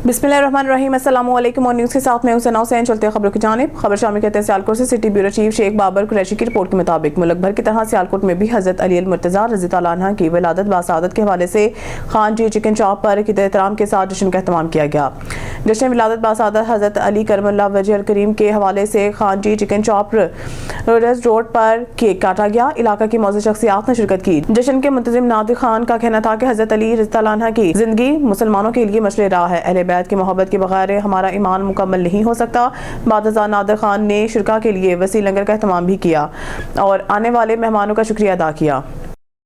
बिस्मिल्लाहिर्रहमानिर्रहीम। अस्सलाम वालेकुम और न्यूज़ के साथ मैं हुसैन हुसैन। चलते हैं खबरों की जानिब। खबर शामिल कहते हैं सियालकोट से city bureau chief Sheikh Babar Qureshi की रिपोर्ट के मुताबिक मुल्क भर की तरह सियालकोट में भी हज़रत अली अल-मुर्तज़ा रज़ी अल्लाह अन्हा की विलादत बासादत के हवाले से खान जी चिकन चॉप पर क़िदर एहतराम के साथ जश्न का एहतमाम किया गया। जश्न विलादत बासादत हज़रत अली करमुल्लाह वजह अल करीम के हवाले से खान जी चिकन चॉप रोड पर केक काटा गया। इलाका की मौजूद शख्सियात ने शिरकत की। जश्न के मुंतज़िम नादिर खान का कहना था कि हज़रत अली रज़ी अल्लाह अन्हा की जिंदगी मुसलमानों के लिए मशले राह है। अहले बैत की मोहब्बत के बगैर हमारा ईमान मुकम्मल नहीं हो सकता। बादशाह नादिर खान ने शिरका के लिए वसी लंगर का एहतमाम भी किया और आने वाले मेहमानों का शुक्रिया अदा किया।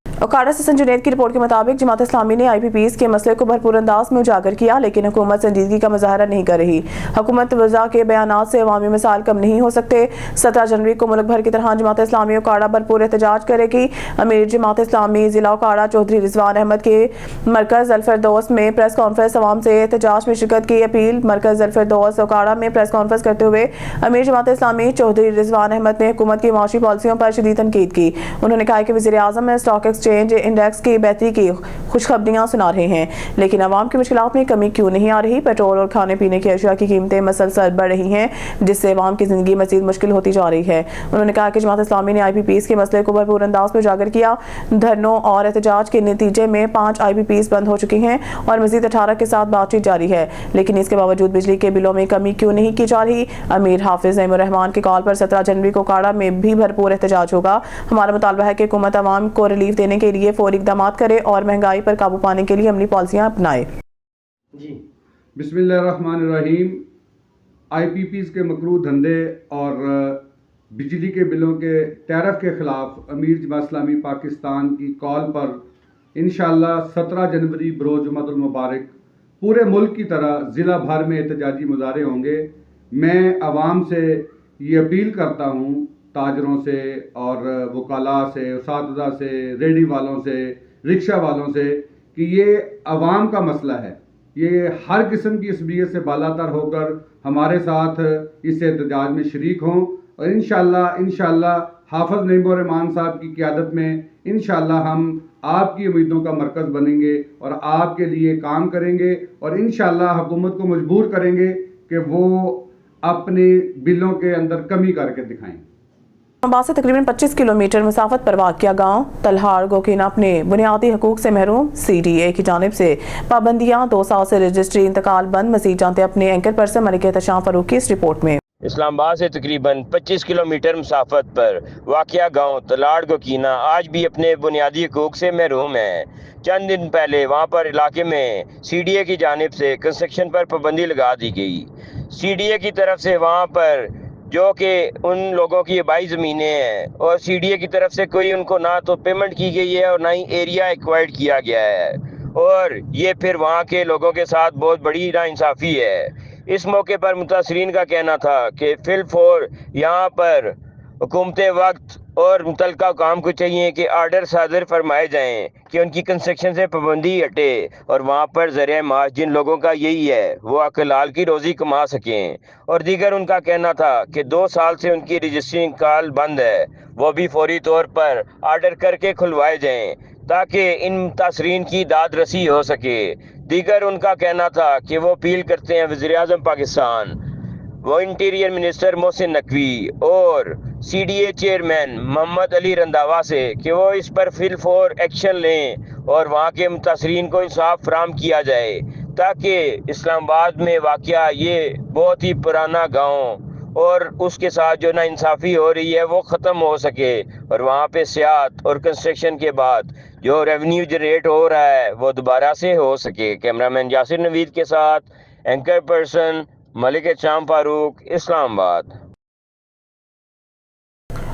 ओकाड़ा से जुनैद की रिपोर्ट के मुताबिक जमात इस्लामी ने IPPs के मसले को भरपूर अंदाज में उजागर किया, लेकिन हुकूमत संजीदगी का मुजाहरा नहीं कर रही। हुकूमत वज़ा के बयानात से अवामी मसाइल कम नहीं हो सकते। 17 जनवरी को मुल्क भर की तरह जमात इस्लामी ओकाड़ा भरपूर एहतजाज करेगी। अमीर जमात इस्लामी जिला ओकाड़ा चौधरी रिजवान अहमद के मरकज़ अल-फिरदौस में प्रेस कॉन्फ्रेंस अवाम से एहतजाज में शिरकत की अपील। मरकज़ अल-फिरदौस ओकाड़ा में प्रेस कॉन्फ्रेंस करते हुए अमीर जमात इस्लामी चौधरी रिजवान अहमद ने हुकूमत की माशी पॉलिसियों पर शदीद तनकीद की। उन्होंने कहा कि वज़ीर आज़म में स्टॉक एक्सचेंज इंडेक्स की बेहतरी की खुशखबरियां सुना रहे हैं, लेकिन आवाम की मुश्किलात में कमी क्यों नहीं आ रही। पेट्रोल और खाने पीने की अशिया की कीमतें मसलसल बढ़ रही हैं, जिससे आवाम की जिंदगी मजीद मुश्किल होती जा रही है। उन्होंने कहा कि जमात इस्लामी ने IPPs के मसले को भरपूर अंदाज में उजागर किया। धरनों और एहतजाज के नतीजे में 5 IPPs बंद हो चुकी हैं और मजीद 18 के साथ बातचीत जारी है, लेकिन इसके बावजूद बिजली के बिलों में कमी क्यों नहीं की जा रही। अमीर हाफिज नईमुर रहमान के कॉल पर 17 जनवरी को काड़ा में भी भरपूर एहतजाज होगा। हमारा मुतालबा है कि हुकूमत आवाम को रिलीफ देने के लिए फौरी इक़दाम करे और महंगाई पर काबू पाने के लिए अमली पॉलिसियां अपनाए। जी बिस्मिल्लाहिर्रहमानिर्रहीम। IPPs के मकरू धंधे और बिजली के बिलों के टैरिफ के खिलाफ अमीर जमात इस्लामी पाकिस्तान की कॉल पर इंशाअल्लाह 17 जनवरी बरोज़ जुम्मतुल मुबारक पूरे मुल्क की तरह ज़िला भर में एहतजाजी मुजाहरे होंगे। मैं आवाम से ये अपील करता हूँ, ताजरों से और वकाला से, उसातिज़ा से, रेडी वालों से, रिक्शा वालों से, कि ये अवाम का मसला है। ये हर किस्म की असबियत से बालातर होकर हमारे साथ इस एहतजाज में शरीक हों और इंशाअल्लाह हाफिज नईमुर रहमान साहब की क़यादत में इंशाअल्लाह हम आपकी उम्मीदों का मरकज़ बनेंगे और आपके लिए काम करेंगे और इंशाअल्लाह हुकूमत को मजबूर करेंगे कि वो अपने बिलों के अंदर कमी करके दिखाएं। इस्लामाबाद से तकरीबन 25 किलोमीटर मुसाफत पर वाक़िया गाँव तलहाड़ गोकीना अपने बुनियादी हकूक से महरूम। CDA की जानिब से पाबंदियाँ 2 साल से रजिस्ट्री इंतकाल बंद। मज़ीद जानते अपने एंकर पर्सन मलिक एहतशाम फारूक की इस रिपोर्ट में। इस्लामाबाद से तकरीबन 25 किलोमीटर मुसाफत पर वाक़िया गाँव तलाड़ गोकीना आज भी अपने बुनियादी हकूक से महरूम है। चंद दिन पहले वहाँ पर इलाके में CDA की जानिब से कंस्ट्रक्शन पर पाबंदी लगा दी गई। CDA की तरफ से वहाँ पर जो कि उन लोगों की आबाई ज़मीनें हैं और CDA की तरफ से कोई उनको ना तो पेमेंट की गई है और ना ही एरिया एक्वायर्ड किया गया है, और ये फिर वहाँ के लोगों के साथ बहुत बड़ी नाइंसाफ़ी है। इस मौके पर मुतासरीन का कहना था कि फिलफोर यहाँ पर हुकूमत वक्त और मुतलका काम को चाहिए कि आर्डर सादर फरमाए जाएं कि उनकी कंस्ट्रक्शन से पाबंदी हटे और वहाँ पर ज़रिया माश जिन लोगों का यही है वो हलाल की रोज़ी कमा सकें। और दीगर उनका कहना था कि 2 साल से उनकी रजिस्ट्री इंतकाल बंद है, वो भी फौरी तौर पर आर्डर करके खुलवाए जाएँ ताकि इन मुतासरीन की दाद रसी हो सके। दीगर उनका कहना था कि वो अपील करते हैं वज़ीर आज़म पाकिस्तान, वो इंटीरियर मिनिस्टर मोहसिन नकवी और CDA चेयरमैन मोहम्मद अली रंधावा से कि वो इस पर फिलफोर एक्शन लें और वहाँ के मुतासरीन को इंसाफ फराहम किया जाए ताकि इस्लामाबाद में वाक़या ये बहुत ही पुराना गांव और उसके साथ जो नाइंसाफ़ी हो रही है वो ख़त्म हो सके और वहाँ पे सियाहत और कंस्ट्रक्शन के बाद जो रेवेन्यू जनरेट हो रहा है वो दोबारा से हो सके। कैमरामैन यासिर नवीद के साथ anchor person Malik Ehtesham Farooq, Islamabad.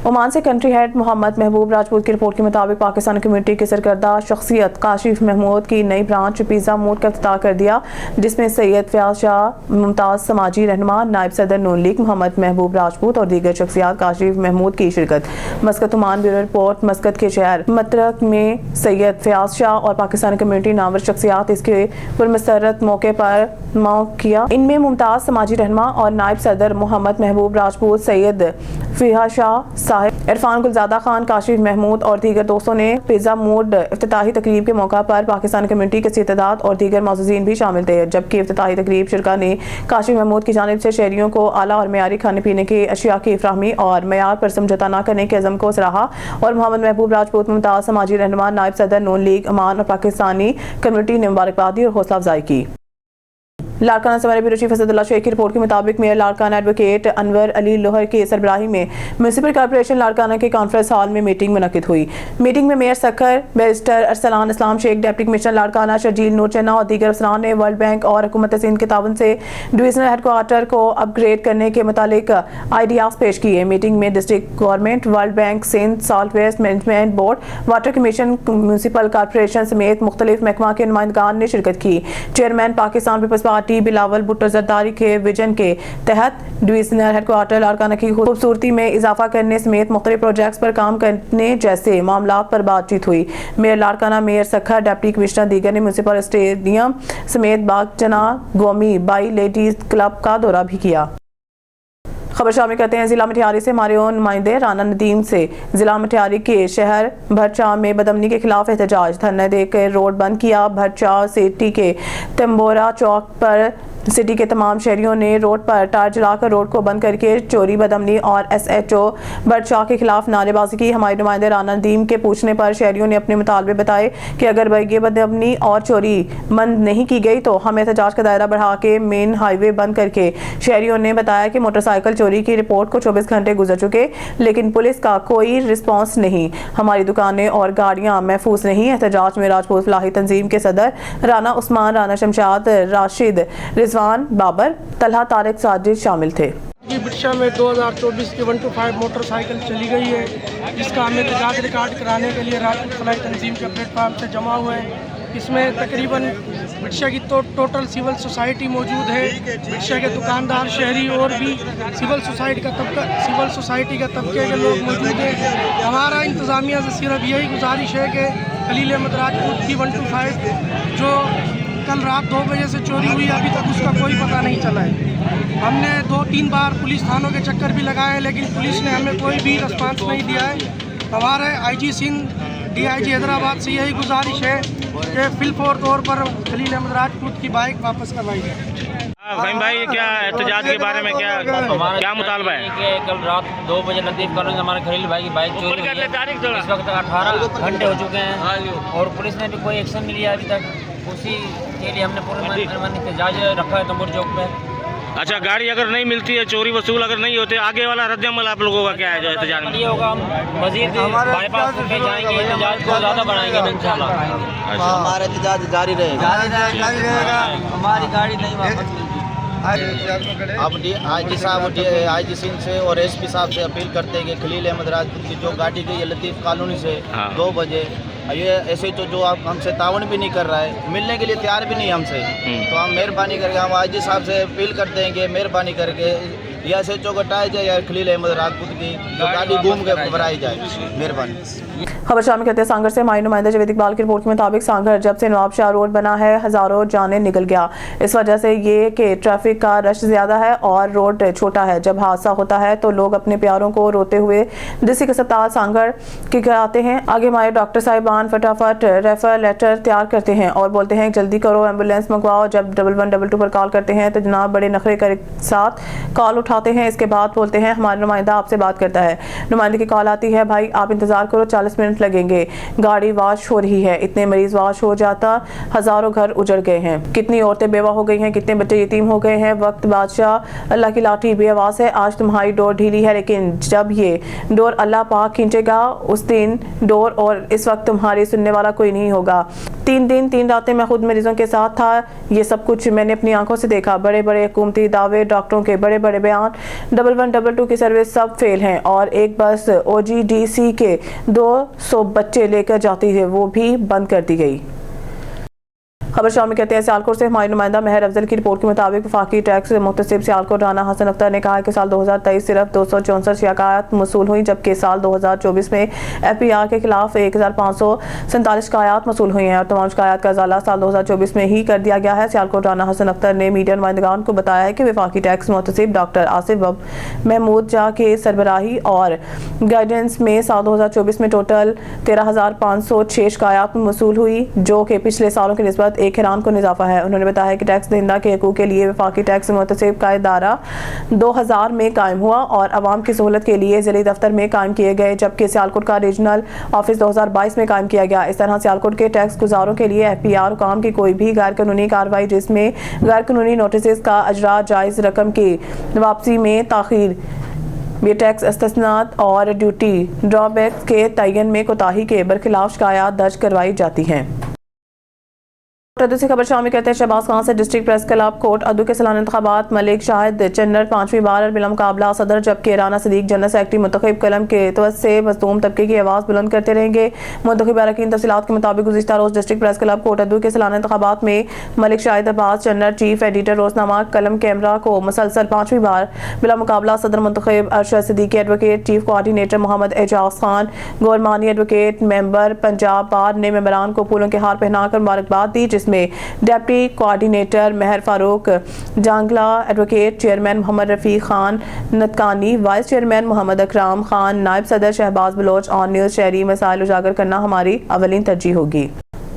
Oman से कंट्री हेड मोहम्मद महबूब राजपूत की रिपोर्ट के मुताबिक पाकिस्तान कम्युनिटी के सरकर्दा शख्सियत काशिफ महमूद की नई ब्रांच पिज़्ज़ा मूड का इफ्तिताह कर दिया, जिसमें सैयद फयाज शाह, मुमताज़ समाजी रहनुमा, नायब सदर नून लीग मोहम्मद महबूब राजपूत और दीगर शख्सियात काशिफ महमूद की शिरकत। मस्कत ओमान ब्यूरो रिपोर्ट। मस्कत के शहर मतरक में सैयद फयाज शाह और पाकिस्तान कम्युनिटी नामवर शख्सियात इसके पुरमसरत मौके पर मौक़ किया। इनमें मुमताज़ समाजी रहनुमा और नायब सदर मोहम्मद महबूब राजपूत, सैयद फिहा शाह साहिब, इरफान गुलजादा खान, काशिफ महमूद और दीगर दोस्तों ने पिज्जा मूड इफ्तिताही तकरीब के मौका पर पाकिस्तान कम्युनिटी के इत्तेदाद और दीगर मौजूदीन भी शामिल थे। जबकि इफ्तिताही तकरीब शिरका ने काशिफ महमूद की जानिब से शहरियों को आला और मयारी खाने पीने की अशिया की फ्राहमी और मयार पर समझौता न करने के अज़म को सराहा और मोहम्मद महबूब राजपूत, मुमताज़ समाजी रहनुमा, नायब सदर नून लीग अमान और पाकिस्तानी कम्युनिटी ने मुबारकबाद दी और हौसला अफजाई की। लाड़काना से हमारे ब्यूरो चीफ असदुल्लाह शेख की रिपोर्ट के मुताबिक मेयर लाड़काना एडवोकेट अनवर अली लोहर की सरबराही में म्यूनसिपल कॉर्पोरेशन लाड़काना के कॉन्फ्रेंस हॉल में मीटिंग मुनक्किद हुई। मीटिंग में मेयर सखर, बैरिस्टर अरसलान इस्लाम शेख, डिप्टी कमिश्नर लाड़काना शर्जील नूर चन्ना और दीगर अफसरान ने वर्ल्ड बैंक और हुकूमत सिंध के ताउन से डिविजनल हेडक्वार्टर को अपग्रेड करने के मुतालिक आइडियाज पेश किए। मीटिंग में district government, world bank Sindh, salt waste management board, water commission, municipal corporation समेत मुख्तलिफ महकमा के नुमाइंदगान ने शिरकत की। चेयरमैन पाकिस्तान पीपल्स पार्टी बिलावल भुट्टो जरदारी के विजन के तहत डिविजनल हेडक्वार्टर लाड़काना की खूबसूरती में इजाफा करने समेत मुख्तलिफ प्रोजेक्ट्स पर काम करने जैसे मामला पर बातचीत हुई। Mayor Larkana, mayor Sukkur, deputy commissioner दीगर ने म्यूनसिपल स्टेडियम समेत बागचना गोमी बाई लेडीज क्लब का दौरा भी किया। खबर शामिल करते हैं जिला मटियारी से। हमारे ओन नुमाइंदे राना नदीम से जिला मटियारी के शहर भरचा में बदअमनी के खिलाफ एहतजाज, धरना देकर रोड बंद किया। भरचा सिटी के तंबोरा चौक पर सिटी के तमाम शहरियों ने रोड पर टायर जलाकर रोड को बंद करके चोरी, बदअमनी और SHO भरचा के खिलाफ नारेबाजी की। हमारे नुमाइंदे राना नदीम के पूछने पर शहरियों ने अपने मुतालबे बताए कि अगर ये बदअमनी और चोरी बंद नहीं की गई तो हम एहतजाज का दायरा बढ़ा के मेन हाईवे बंद करके। शहरियों ने बताया कि मोटरसाइकिल चोरी की रिपोर्ट को 24 घंटे गुजर चुके लेकिन पुलिस का कोई रिस्पॉन्स नहीं, हमारी दुकानें और गाड़ियां महफूज नहीं। एहतजाज में राजपूत फलाही तंजीम के सदर राना उस्मान, राना शमशाद, राशिद, रिजवान, बाबर, तलहा, तारिक, साजिद शामिल थे। बिरसा में 2024 की 125 मोटरसाइकिल चली गई है, जिसका हम एहतजाज रिकॉर्ड कराने के लिए राजपूत फलाही तंजीम के प्लेटफार्म से जमा हुए हैं। इसमें तकरीबन बिरसा की टोटल सिविल सोसाइटी मौजूद है। बिरसा के दुकानदार, शहरी और भी सिविल सोसाइटी का तबके के लोग मौजूद हैं। हमारा इंतज़ामिया से सिर्फ यही गुजारिश है कि खलील अहमद राजपूत की 125 जो कल रात 2 बजे से चोरी हुई, अभी तक उसका कोई पता नहीं चला है। हमने 2-3 बार पुलिस थानों के चक्कर भी लगाए हैं लेकिन पुलिस ने हमें कोई भी रिस्पांस नहीं दिया है। हमारे IG सिंध, DIG हैदराबाद से यही गुजारिश है कि फिलफौर तौर पर खलील अहमद राजपूत की बाइक वापस करवाई जाए। फहीम भाई, क्या एहतजाज के बारे में क्या मुतालबा है? कि कल रात 2 बजे लतीफ़ कॉलोनी से हमारे खलील भाई की बाइक चोरी हुई है। इस वक्त 18 घंटे हो चुके हैं और पुलिस ने भी कोई एक्शन नहीं लिया अभी तक। उसी के लिए हमने पूरे एहतजाज रखा है तंबूर चौक पे। अच्छा, गाड़ी अगर नहीं मिलती है, चोरी वसूल अगर नहीं होते, आगे वाला रद्द-ए-अमल आप लोगों का क्या है जो एहतजाज में? ये होगा, हम मजीद बाईपास पे जाएंगे, एहतजाज को ज़्यादा बढ़ाएंगे इंशाल्लाह। हमारा एहतजाज जारी रहेगा। हमारी गाड़ी नहीं वापस मिलती। अब IG सिंध से और SP साहब से अपील करते हैं कि खलील अहमद राजपूत की जो गाड़ी गई है लतीफ़ कॉलोनी से 2 बजे, ये ऐसे तो जो आप हमसे तावन भी नहीं कर रहा है, मिलने के लिए तैयार भी नहीं हमसे, तो हम मेहरबानी करके हम IG साहब से अपील करते हैं कि मेहरबानी करके या SHO हटाया जाए या खलील अहमद राजपूत की जो गाड़ी घूम के बनाई जाए, मेहरबानी। खबर शामिल करते हैं सांगर से। हमारे नुमाइंदा जावेद इकबाल की रिपोर्ट के मुताबिक सांगर जब से नवाब शाह रोड बना है हजारों जानें निकल गया। इस वजह से ये कि ट्रैफिक का रश ज्यादा है और रोड छोटा है। जब हादसा होता है तो लोग अपने प्यारों को रोते हुए डिस्ट्रिक्ट अस्पताल सांगर के कराते हैं। आगे हमारे डॉक्टर साहिबान फटाफट रेफर लेटर तैयार करते हैं और बोलते हैं जल्दी करो, एम्बुलेंस मंगवाओ। जब 1122 पर कॉल करते हैं तो जनाब बड़े नखरे के साथ कॉल उठाते हैं। इसके बाद बोलते हैं हमारा नुमाइंदा आपसे बात करता है। नुमाइंदे की कॉल आती है, भाई आप इंतजार करो, 40 मिनट लगेंगे, गाड़ी वॉश हो रही है। इतने मरीज वॉश हो जाता, हजारों घर उजड़ गए हैं, कितनी औरतें बेवा हो गई हैं, कितने बच्चे यतीम हो गए हैं। वक्त बादशाह अल्लाह की लाठी बेआवाज है। आज तुम्हारी डोर ढीली है लेकिन जब ये डोर अल्लाह पाक खींचेगा उस दिन डोर, और इस वक्त तुम्हारी सुनने वाला कोई नहीं होगा। 3 दिन 3 रातें मैं खुद मरीजों के साथ था। ये सब कुछ मैंने अपनी आंखों से देखा। बड़े बड़े हुकूमती दावे, डॉक्टरों के बड़े बड़े बयान, 1122 की सर्विस सब फेल हैं। और एक बस OGDC के 200 बच्चे लेकर जाती है, वो भी बंद कर दी गई। खबर शामिल कहते हैं सियालकोट से हमारे नुमाइंदा महर अफजल की रिपोर्ट के मुताबिक वफाकी टैक्स मुहतसिब सियालकोट राना हसन अख्तर ने कहा कि साल 2023 सिर्फ 264 शिकायत मसूल हुई, जबकि साल 2024 में FPR के खिलाफ 1547 शिकायत मसूल हुई हैं और तमाम शिकायत का इजाला साल 2024 में ही कर दिया गया है। सियालकोट राना हसन अख्तर ने मीडिया नुमाइंदगान को बताया है कि वफाकी टैक्स मुहतसिब डॉक्टर आसिफ महमूद जा के सरबराही और गाइडेंस में साल 2024 में टोटल 13,506 शिकायत मसूल हुई, जो कि पिछले सालों की निस्बत एक हैरान को इजाफा है। उन्होंने बताया कि टैक्स दहिंदा के हकूक़ के लिए वफाकी टैक्स मुहतसिब का इदारा 2000 में कायम हुआ और आवाम की सहूलत के लिए ज़िले दफ्तर में कायम किए गए, जबकि सियालकोट का रीजनल ऑफिस 2022 में कायम किया गया। इस तरह सियालकोट के टैक्स गुजारों के लिए FPR काम की कोई भी गैर कानूनी कार्रवाई जिसमें गैर कानूनी नोटिस का अजरा, जायज़ रकम की वापसी में ताख़ीर, ये टैक्स इस्तिस्नात और ड्यूटी ड्रॉबैक के तयन में कोताही के बरखिलाफ शिकायत दर्ज करवाई जाती हैं। दूसरी खबर शामिल कहते हैं शहबाज खान से डिस्ट्रिक्ट प्रेस क्लब कोट अदू के सालाना इंतखाबात मलिक शाहिद चन्नर 5वीं बार बिला मुकाबला सदर, जबकि राना सदीक जनरल सेक्रेटरी मुंतखब कलम के तवज्जुह से मज़लूम तबके की आवाज़ बुलंद करते रहेंगे। मुंतखब अरकान तफसीलात के मुताबिक गुज़िश्ता रोज़ डिस्ट्रिक्ट प्रेस क्लब कोट अदू के सालाना इंतखाबात में मलिक शाहिद अब्बास चन्नर चीफ एडिटर रोजनामा कलम कैमरा को मुसलसल 5वीं बार बिला मुकाबला सदर मुंतखब Arshad Siddiqui, advocate chief coordinator Mohammad Ejaz Khan, Gormani advocate member Punjab bar ने मेंबरान को फूलों के हार पहनाकर मुबारकबाद दी, जिसमें deputy coordinator Mehar Farooq Jangla, advocate chairman Mohammad Rafiq Khan Natkani, vice chairman Mohammad Akram Khan, नायब सदर शहबाज बलोच ऑन न्यूज़ शहरी मसाइल उजागर करना हमारी अवलीन तरजीह होगी।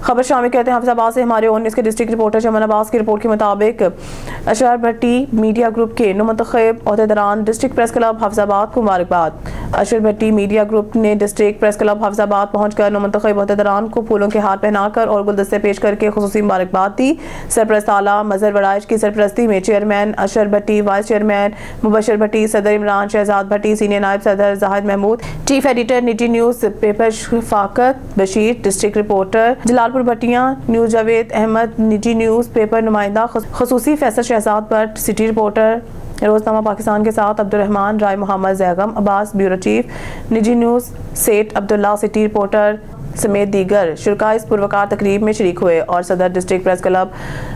खबर शामिल कहते हैं हाफिजाबाद से हमारे 19 के डिस्ट्रिक्ट रिपोर्टर चमन अब्बास की रिपोर्ट के मुताबिक अशर भट्टी मीडिया ग्रुप के नुमंतखब अहदेदारान डिस्ट्रिक्ट प्रेस क्लब हाफिजाबाद को मुबारकबाद। अशर भट्टी मीडिया ग्रुप ने डिस्ट्रिक्ट प्रेस क्लब हाफिजाबाद पहुंचकर नुमंतखब अहदेदारान को फूलों के हार पहनाकर और गुलदस्ते पेश करके खुसूसी मुबारकबाद दी। सरपरस्त आला मजहर वड़ाइश की सरपरस्ती में chairman Ashar Bhatti, vice chairman Mubashar Bhatti, सदर इमरान शहजाद भट्टी, सीनियर नायब सदर जाहिद महमूद, चीफ एडिटर निजी news paper Shafaqat Bashir, district reporter Jalalpur Bhattian news Javed Ahmed, निजी न्यूज़ पेपर नुमाइंदा खसूसी फैसल शहजाद भट्ट, सिटी रिपोर्टर रोजनामा पाकिस्तान के साथ अब्दुलरहमान राय, मोहम्मद जैगम अब्बास ब्यूरो चीफ, निजी news Seth Abdullah, city reporter समेत दीगर शुरका इस पुरवकार तकरीब में शरीक हुए और सदर district press club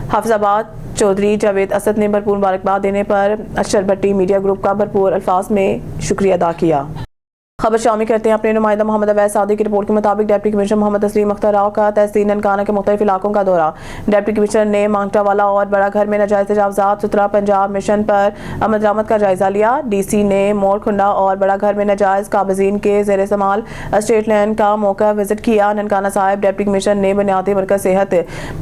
Hafizabad Chaudhry Javed Asad ने भरपूर मुबारकबाद देने पर अशर भट्टी मीडिया ग्रुप का भरपूर अल्फाज में शुक्रिया अदा किया। खबर शामिल करते हैं अपने नुमाइंदा मोहम्मद अवैस सादी की रिपोर्ट के मुताबिक डिप्टी कमिश्नर मोहम्मद तस्लीम अख्तर राव का तहसील ननकाना के मुख्तलिफ इलाकों का दौरा। डिप्टी कमिश्नर ने मांगटा वाला और बड़ा घर में नाजायज तजावुज़ात सुथरा पंजाब मिशन पर अमल दरामद का जायजा लिया। DC ने मोड़ खुंडा और बड़ा घर में नाजायज काबजीन के ज़ेर इस्तेमाल स्टेट लैंड का मौका विजिट किया। ननकाना साहिब डिप्टी कमिश्नर ने बुनियादी मरकज सेहत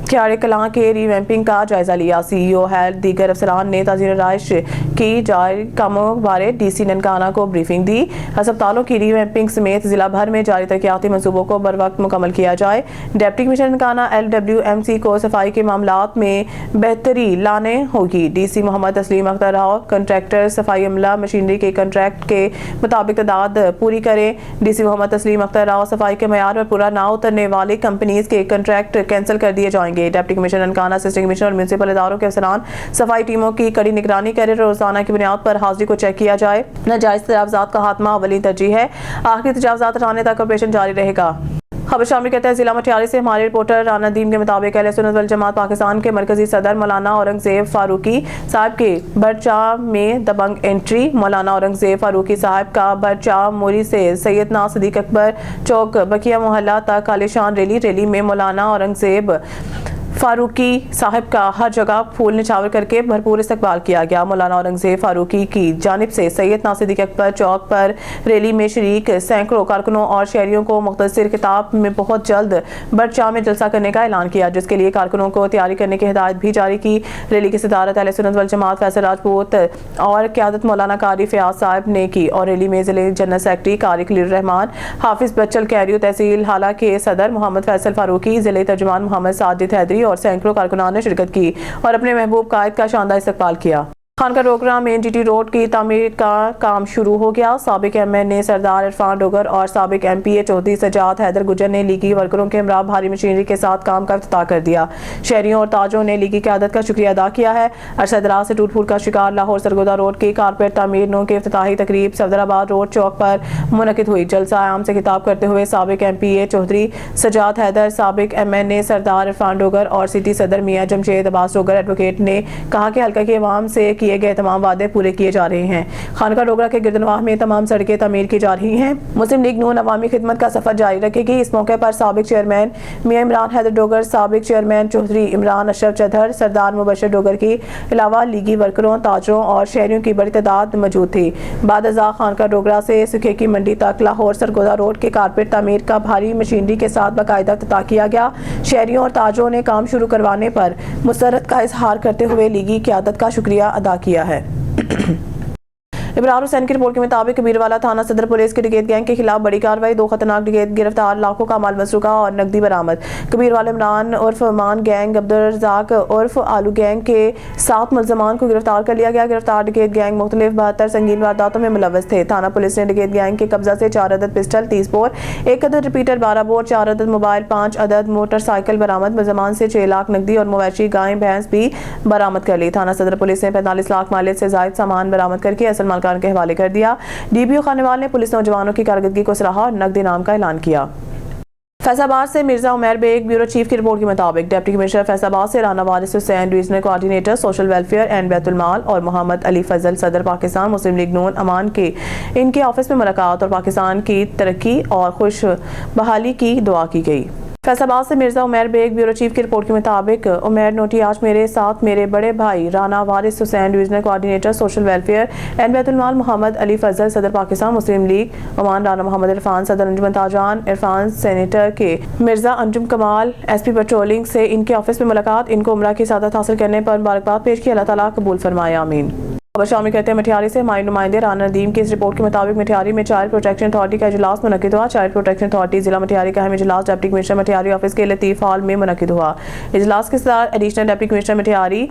खियाड़े कलां के रीवैम्पिंग का जायजा लिया। CEO हेल्थ दीगर अफसरान ने ताज़ीर राइश की जारी कामों बारे DC ननकाना को ब्रीफिंग दी। अस्पतालों की रीवैम्पिंग समेत जिला भर में जारी तरक्याती मंसूबों को बर वक्त मुकम्मल किया जाए। डिप्टी कमिश्नर ननकाना LWMC को सफाई के मामलात में बेहतरी लाने होगी। DC मोहम्मद तस्लीम अख्तर राव कंट्रैक्टर सफाई अमला मशीनरी के कंट्रैक्ट के मुताबिक तादाद पूरी करें। DC मोहम्मद तस्लीम अख्तर राव सफाई के मयार पर पूरा ना उतरने वाली कंपनीज के कंट्रैक्ट कैंसिल कर दिए जाएंगे। Deputy commissioner Nankana assistant commissioner और म्यूनसिपल इदारों के अफसरान सफाई टीमों की कड़ी निगरानी करें। रोजाना की बुनियाद पर हाजिरी को चेक किया जाए। नाजायज तजावुज़ात का खात्मा अवली तरजीह है। आखिरी तजावुज़ात हटाने तक ऑपरेशन जारी रहेगा। खबर शामिल कहते हैं जिला मटियाली से हमारे रिपोर्टर राना नदीम के मुताबिक अहले सुन्नत वल जमात पाकिस्तान के मरकजी सदर मौलाना औरंगजेब फारूकी साहब के बरचा में दबंग एंट्री। मौलाना औरंगजेब फारूकी साहब का बरचा मोरी से सैयदना सदीक अकबर चौक बकिया मोहल्ला तक आलीशान रैली में मौलाना औरंगजेब फारूकी साहब का हर जगह फूल निछावर करके भरपूर इस्तकबाल किया गया। मौलाना औरंगजेब फारूकी की जानिब से सैयदना सदीक अकबर चौक पर रैली में शरीक सैकड़ों कारकुनों और शहरियों को मुख्तसर खिताब में बहुत जल्द बरचा में जलसा करने का ऐलान किया, जिसके लिए कारकुनों को तैयारी करने की हिदायत भी जारी की। रैली की सदारत अहले सुन्नत वल जमात फैसल राजपूत और क़यादत मौलाना कारी फयाज साहब ने की और रैली में जिले जनरल सेक्रेटरी कारी खलील रहमान, हाफिज बच्चल कैरियो, तहसील हाला के सदर मोहम्मद फैसल फारूकी, जिले तर्जुमान मोहम्मद साजिद हैदरी और सैकड़ों कारकुनान ने शिरकत की और अपने महबूब कायद का शानदार इस्तकबाल किया। खानका डोगरा में जीटी रोड की तामीर का काम शुरू हो गया। साबिक MNA सरदार इरफान डोगर और साबिक MPA चौधरी सजाद हैदर गुजर ने लीगी वर्करों के हमरा भारी मशीनरी के साथ काम का इफ्तिताह कर दिया। शहरियों और ताजों ने लीगी क़यादत का शुक्रिया अदा किया है। अरसदराज से टूट फूट का शिकार लाहौर सरगोदा रोड की कारपेट तामीर नो के इफ्तिताही तकरीब सफदराबाद रोड चौक पर मुनक़िद हुई। जलसा आम से खिताब करते हुए साबिक MPA चौधरी सजाद हैदर, साबिक MNA सरदार इरफान डोगर और सिटी सदर मियां जमशेद अब्बास डोगर एडवोकेट ने कहा कि हल्का की अवाम से किए गए तमाम वादे पूरे किए जा रहे हैं। खानका डोगरा के गिरदनवाह में तमाम सड़कें तमीर की जा रही हैं। मुस्लिम लीग नून अवामी खिदमत का सफर जारी रखेगी। इस मौके पर साबिक चेयरमैन मियां इमरान हैदर डोगर, साबिक चेयरमैन चौधरी इमरान अशरफ चौधर, सरदार मुबशर डोगर के अलावा लीगी वर्करों, ताजरों और शहरियों की बड़ी तादाद मौजूद थी। बाद अज़ा खानका डोगरा से सुखे की मंडी तक लाहौर सरगोदा रोड के कारपेट तामीर का भारी मशीनरी के साथ बाकायदा इफ्तिताह किया गया। शहरियों और ताजरों ने काम शुरू करवाने पर मुसरत का इजहार करते हुए लीगी क़यादत का शुक्रिया अदा किया है। इब्रार हुसैन की रिपोर्ट के मुताबिक कबीरवाला थाना सदर पुलिस की डकैत गैंग के खिलाफ बड़ी कार्रवाई। 2 खतरनाक डकैत गिरफ्तार, लाखों का माल मसरूका और नकदी बरामद। कबीरवाला इमरान उर्फ मान गैंग, अब्दुल रज़ाक उर्फ आलू गैंग के 7 मुल्ज़मान को गिरफ्तार कर लिया गया। गिरफ्तार डकैत गैंग मुख्तलिफ 72 संगीन वारदातों में मुलव्वस थे। थाना पुलिस ने डकैत गैंग के कब्जा से 4 अदद पिस्टल 30 बोर, 1 अदद रिपीटर 12 बोर, 4 अदद मोबाइल, 5 अदद मोटरसाइकिल बरामद। मुल्ज़मान से 6 लाख नकदी और मवेशी गाय भैंस भी बरामद कर ली। थाना सदर पुलिस ने 45 लाख मालियत से ज़ायद सामान बरामद करके असल मालकान के हवाले कर दिया। DPO खानेवाल ने पुलिस नौजवानों की कारकर्दगी को सराहा और नकद इनाम का ऐलान किया। फैसलाबाद से मिर्जा उमर बेग, ब्यूरो चीफ की रिपोर्ट के मुताबिक डिप्टी कमिश्नर फैसलाबाद से Rana Waris Hussain, divisional coordinator social welfare and Baitul Mal, और मोहम्मद अली फजल, सदर पाकिस्तान मुस्लिम लीग नून अमान के इनके ऑफिस में मुलाकात और पाकिस्तान की तरक्की और खुश बहाली की दुआ की गई। फैसलाबाद से मिर्जा उमर बेग, ब्यूरो चीफ की रिपोर्ट के मुताबिक उमर नोटी आज मेरे साथ मेरे बड़े भाई Rana Waris Hussain, divisional coordinator social welfare and Baitul Mal, Mohammad Ali Fazal, सदर पाकिस्तान मुस्लिम लीग ओमान, राना मोहम्मद इरफान, सदर अंजुमन ताजान इरफान, सेनेटर के मिर्जा अंजुम कमाल, SP पेट्रोलिंग से इनके ऑफिस में मुलाकात। इनको उम्रा की सादत हासिल करने पर मुबारकबाद पेश की। अल्लाह ताला कबूल फरमाए, आमीन। खबर शामिल करते हैं मटियारी से। हमारे नुमाइंदे राना नदीम की इस रिपोर्ट के मुताबिक मटियारी में चाइल्ड प्रोटेक्शन अथॉरिटी का इजलास मुनक़िद हुआ। चाइल्ड प्रोटेक्शन अथॉरिटी जिला मटियारी का अहम इजलास डिप्टी कमिश्नर मटियारी ऑफिस के लतीफ़ हॉल में मुनक़िद हुआ। इजलास के साथ additional deputy commissioner Matiari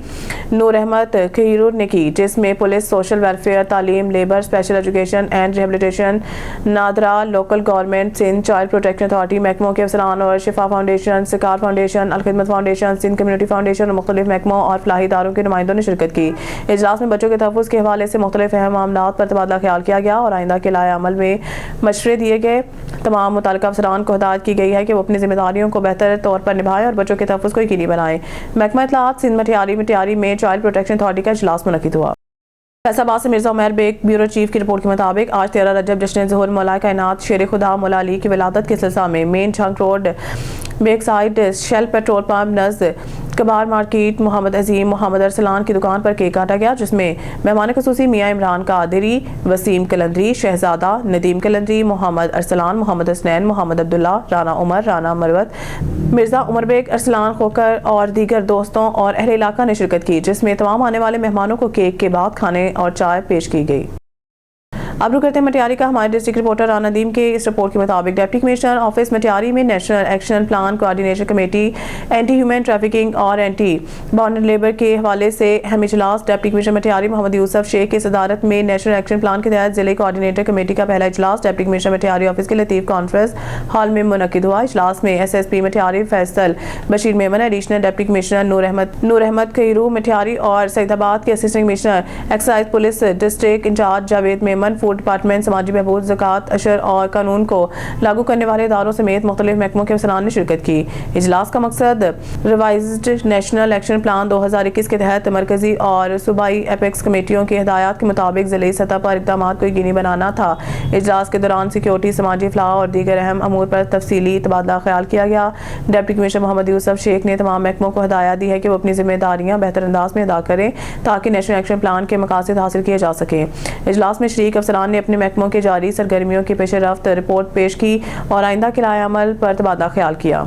Noor Ahmed Khiroor ने की, जिसमें पुलिस, सोशल वेलफेयर, तालीम, labour, special education and rehabilitation, NADRA, local government Sindh, child protection authority, महकमों के अफसरान और Shifa foundation, Sikar foundation, Alkhidmat foundation, Sindh community foundation और मुख्तलिफ महकमों और फलाही इदारों के नुमाइंदों ने शिरकत की। इजलास में बच्चों के तहफ़्फ़ुज़ के हवाले से मुख्तलिफ अहम मामलात पर तबादला ख्याल किया गया और आइंदा के लाए अमल में मशवरे दिए गए। तमाम मुतल्लिक़ा अफसरान को हिदायत की गई है कि वो अपनी जिम्मेदारियों को बेहतर तौर पर निभाएं और बच्चों के तहफ़्फ़ुज़ को यकीनी बनाएं। महकमा इत्तलाआत सिंध मटियारी में चाइल्ड प्रोटेक्शन अथॉरिटी का इजलास मुनक़िद हुआ। फैसलाबाद से मिर्जा उमर बेग, ब्यूरो चीफ की रिपोर्ट के मुताबिक आज 13 रजब जश्न ज़ुहूर मौला कायनात शेर खुदा मौला अली की विलादत के सिलसिला में main Jhang road back side Shell petrol pump नज़द कबार मार्केट मोहम्मद अजीम मोहम्मद अरसलान की दुकान पर केक काटा गया, जिसमें मेहमान ख़ुसूसी मियाँ इमरान कादरी, वसीम कलंदरी, शहजादा नदीम कलंदरी, मोहम्मद अरसलान, मोहम्मद हसनैन, मोहम्मद अब्दुल्ला, राना उमर, राना मरवत, मिर्जा उमर बेग, अरसलान खोकर और दीगर दोस्तों और अहले इलाका ने शिरकत की, जिसमें तमाम आने वाले मेहमानों को केक के बाद खाने और चाय पेश की गई। अब रुक करते हैं मटियारी का। हमारे डिस्ट्रिक्ट रिपोर्टर राना नदीम के इस रिपोर्ट के मुताबिक डिप्टी कमिश्नर ऑफिस मटियारी में national action plan coordination committee, anti human trafficking और एंटी बॉन्ड लेबर के हवाले से अहम इजलास। डिप्टी कमिश्नर मटियारी मोहम्मद यूसुफ शेख की सदारत में नेशनल एक्शन प्लान के तहत जिले कोऑर्डिनेटर कमेटी का पहला इजलास डिप्टी कमिश्नर मटियारी ऑफिस के लतीफ़ कॉन्फ्रेंस हॉल में मुनक़िद हुआ। इजलास में SSP Matiari Faisal Bashir Memon, additional deputy commissioner Noor Ahmed Khiru Matiari और सईदाबाद के assistant commissioner excise police district incharge Javed Memon, food department, समाजी बहबूद, ज़कात, अशर और कानून को लागू करने वाले इदारों समेत मुख्तलिफ महकमों के अफसरान ने शिरकत की। इजलास का मकसद रिवाइज्ड नेशनल एक्शन प्लान 2021 के तहत मरकजी और सूबाई एपेक्स कमेटियों की हिदायत के मुताबिक ज़िले सतह पर इक़दामात को यकीनी बनाना था। इजलास के दौरान सिक्योरिटी, समाजी फलाह और दीगर अहम अमूर पर तफसीली तबादला ख्याल किया गया। डिप्टी कमिश्नर मोहम्मद यूसुफ शेख ने तमाम महकमों को हिदायत दी है कि वो अपनी जिम्मेदारियाँ बेहतर अंदाज में अदा करें ताकि नेशनल एक्शन प्लान के मकासद हासिल किए जा सकें। इजलास में शरीक अफसरान ने अपने महकमों के जारी सरगर्मियों की पेश रफ्त रिपोर्ट पेश की और आइंदा के लाए अमल पर तबादला ख्याल किया।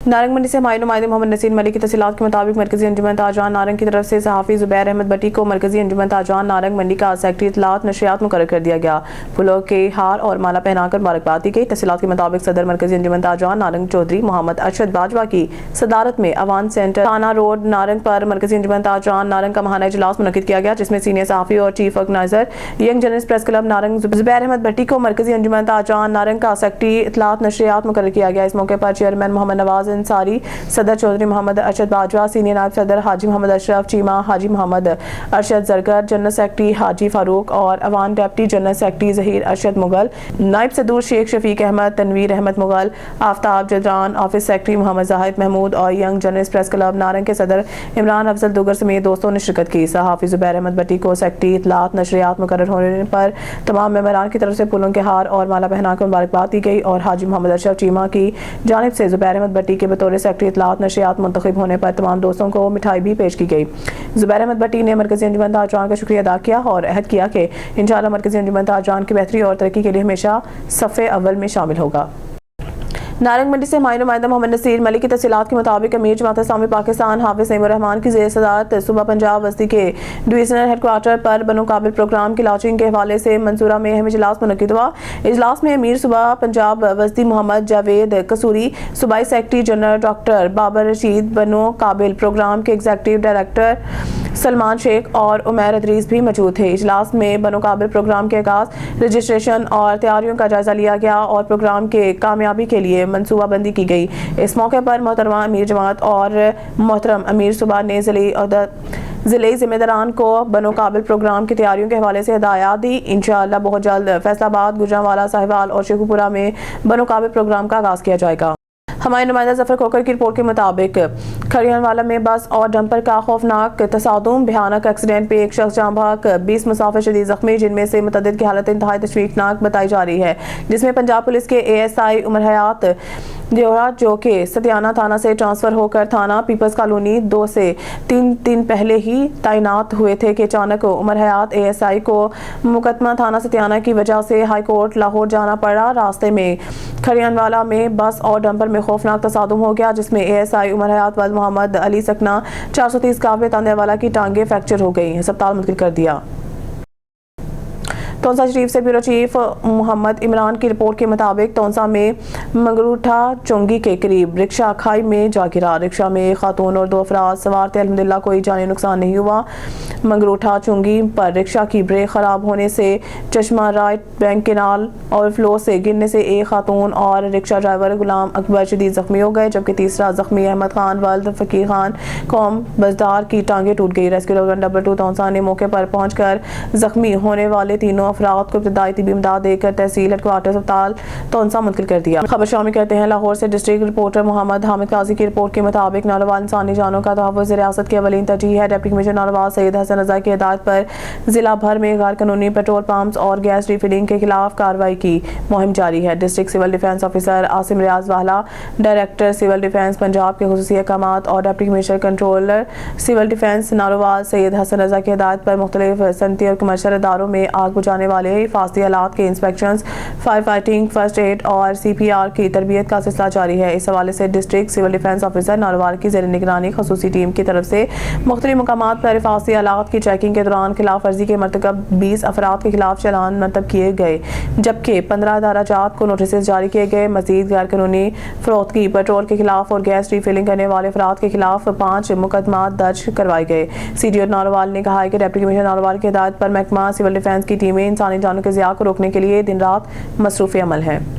नारंग मंडी से हमारे नुमाइंदे मोहम्मद नसीर मलिक की तफसीलात के मुताबिक मरकजी अंजुमन ताजरान नारंग की तरफ से सहाफ़ी ज़ुबैर अहमद भट्टी को मरकजी अंजुमन ताजरान नारंग मंडी का सेक्रेटरी इत्तलात नशरियात मुकर्रर कर दिया गया। फूलों के हार और माला पहनाकर मुबारकबाद दी गई। तफसीलात के मुताबिक सदर मरकजी अंजुमन ताजरान नारंग चौधरी मोहम्मद अरशद बाजवा की सदारत में अवान सेंटर थाना रोड नारंग पर मरकजी अंजुमन ताजरान नारंग का महाना इजलास मुनक्किद किया गया, जिसमें सीनियर सहाफ़ी और chief organiser young journalist press club Narang Zubair Ahmed Bhatti को मरकजी अंजुमन ताजरान नारंग का सेक्रेटरी इत्तलात नशरियात मुकर्रर किया गया। इस मौके पर चेयरमैन मोहम्मद नवाज अंसारी, सदर चौधरी मोहम्मद अरशद बाजवा, सीनियर नायब सदर हाजी मोहम्मद अशरफ चीमा, हाजी मोहम्मद अरशद जरगर, जनरल सेक्रेटरी हाजी फारूक और Awan deputy general secretary Zaheer Arshad Mughal, नायब सदूर शेख शफीक अहमद, तनवीर अहमद मुगल, आफ्ताब जदरान, ऑफिस सेक्रेटरी मोहम्मद जाहिद महमूद और young journalist press club Narang के सदर इमरान अफजल दुगर समेत दोस्तों ने शिरकत की। सहाफ़ी ज़ुबैर अहमद भट्टी को सेक्रेटरी इत्तलात नशरियात मुकर्रर होने पर तमाम मेंबरान की तरफ से फूलों के हार और माला पहनाकर मुबारकबाद दी गई और हाजी मोहम्मद अशरफ चीमा की जानिब से ज़ुबैर अहमद भट्टी के बतौर सेक्रेटरी इत्तलात नशरियात मुंतखब होने पर तमाम दोस्तों को मिठाई भी पेश की गई। ज़ुबैर अहमद भट्टी ने मरकज़ी अंजुमन ताजरान का शुक्रिया अदा किया और अहद किया कि इंशाअल्लाह मरकज़ी अंजुमन ताजरान की बेहतरी और तरक्की के लिए हमेशा सफ़े अव्वल में शामिल होगा। नारंग मंडी से हमारे नुमाइंदा मोहम्मद नसीर मलिक की तफसीलात के मुताबिक अमीर जमात इस्लामी पाकिस्तान हाफिज नईमुर रहमान की ज़ेर सदारत सुबह पंजाब बस्ती के डिवीजनल हेडक्वार्टर पर बनो काबिल प्रोग्राम की लॉन्चिंग के हवाले से मंसूरा में अहम इजलास मुनक्किद हुआ। इजलास में अमीर सूबा पंजाब बस्ती मोहम्मद जावेद कसूरी, सूबाई secretary general doctor Babar Rashid, Bano Qabil programme के एग्जीक्यूटिव डायरेक्टर सलमान शेख और उमैर अदरीस भी मौजूद थे। इजलास में बनो काबिल प्रोग्राम के आगाज, रजिस्ट्रेशन और तैयारियों का जायजा लिया गया और प्रोग्राम के कामयाबी के लिए मनसूबाबंदी की गई। इस मौके पर मोहतरमा अमीर जमात और मोहतरम अमीर सूबा ने ज़िले ज़िम्मेदारान को बनो काबिल प्रोग्राम की तैयारियों के हवाले से हिदायत दी। इंशाअल्लाह बहुत जल्द फैसलाबाद, गुजरांवाला, साहिवाल और शेखुपुरा में बनो काबिल प्रोग्राम का आगाज किया जाएगा। हमारे नुमाइंदा जफर खोकर की रिपोर्ट के मुताबिक खरियानवाला में बस और डंपर का खौफनाक तसादुम, भयानक एक्सीडेंट पे एक शख्स जाँ बहक, 20 मुसाफिर शदीद जख्मी, जिनमें से मुतअद्दिद की हालत इंतहाई तशवीशनाक बताई जा रही है, जिसमें पंजाब पुलिस के ASI उमर हयात देवरा जो कि सतियाना थाना से ट्रांसफर होकर थाना पीपल्स कॉलोनी 2 से 3 दिन पहले ही तैनात हुए थे कि अचानक उमर हयात ASI को मुकदमा थाना सतियाना की वजह से हाई कोर्ट लाहौर जाना पड़ा। रास्ते में खरियानवाला में बस और डंपर में खौफनाक तसादुम हो गया, जिसमें ASI उमर हयात वल्द मोहम्मद अली सकना 430 कावे तांदेवाला की टांगे फ्रैक्चर हो गई, अस्पताल मुंतकिल कर दिया। तोंसा शरीफ से ब्यूरो चीफ मोहम्मद इमरान की रिपोर्ट के मुताबिक तोंसा में मंगरूठा चुंगी के करीब रिक्शा खाई में जा गिरा। रिक्शा में एक खातून और 2 अफराद सवार थे। अल्हम्दुलिल्लाह कोई जानी नुकसान नहीं हुआ। मंगरूठा चुंगी पर रिक्शा की ब्रेक खराब होने से चश्मा राइट बैंक केनाल और फ्लो से गिरने से एक खातून और रिक्शा ड्राइवर गुलाम अकबर शदीद जख्मी हो गए, जबकि तीसरा जख्मी अहमद खान वल्द फकीर खान कौम बजदार की टांगे टूट गई। Rescue division No. 2 तोंसा ने मौके पर पहुंचकर जख्मी होने वाले तीनों अफराद को इब्तदाई तिबी इमदाद देकर तहसील हेडक्वार्टर अस्पताल तोंसा मुंतकिल कर दिया। खबर शामिल करते हैं लाहौर से। डिस्ट्रिक्ट रिपोर्टर मोहम्मद हामिद काजी की रिपोर्ट के मुताबिक नारोवाल इंसानी जानों का तहफ़्फ़ुज़ रियासत की अवलीन तरजीह है। डिप्टी कमिश्नर नारोवाल सैयद हसन रज़ा की हिदायत पर जिला भर में गैर कानूनी पेट्रोल पंप्स और गैस रिफिलिंग के खिलाफ कार्रवाई की मुहिम जारी है। District civil defence officer Asim Riaz Wala, director civil defence Punjab के खुसूसी अहकामात और deputy commissioner controller civil defence Narowal Syed Hasan Raza की हिदायत पर मुख्तलिफ सनती और कमर्शियल इदारों में आग बुझाने वाले हिफाजती आलात के inspections, fire fighting, first aid और CPR की तरबियत का सिलसिला जारी है। इस हवाले से district civil defence officer Narowal की ज़ेर निगरानी खुसूसी टीम की तरफ से मुख्तलिफ मकामात पर हिफाजती आलात की चेकिंग के दौरान खिलाफ वर्जी के मरतकब 20 अफराद के खिलाफ चालान मरतब किए गए, जबकि 15 दराजात को नोटिस जारी किए गए। मजीद गैर कानूनी फरोख्तगी, पेट्रोल के खिलाफ और गैस रिफिलिंग करने वाले अफराद के खिलाफ 5 मुकदमा दर्ज करवाए गए। CDO नारोवाल ने कहा है कि डिप्टी कमिश्नर नारोवाल की हिदायत पर महकमा सिविल डिफेंस की टीमें इंसानी जानों के ज़िया को रोकने के लिए दिन रात मसरूफ़ अमल है।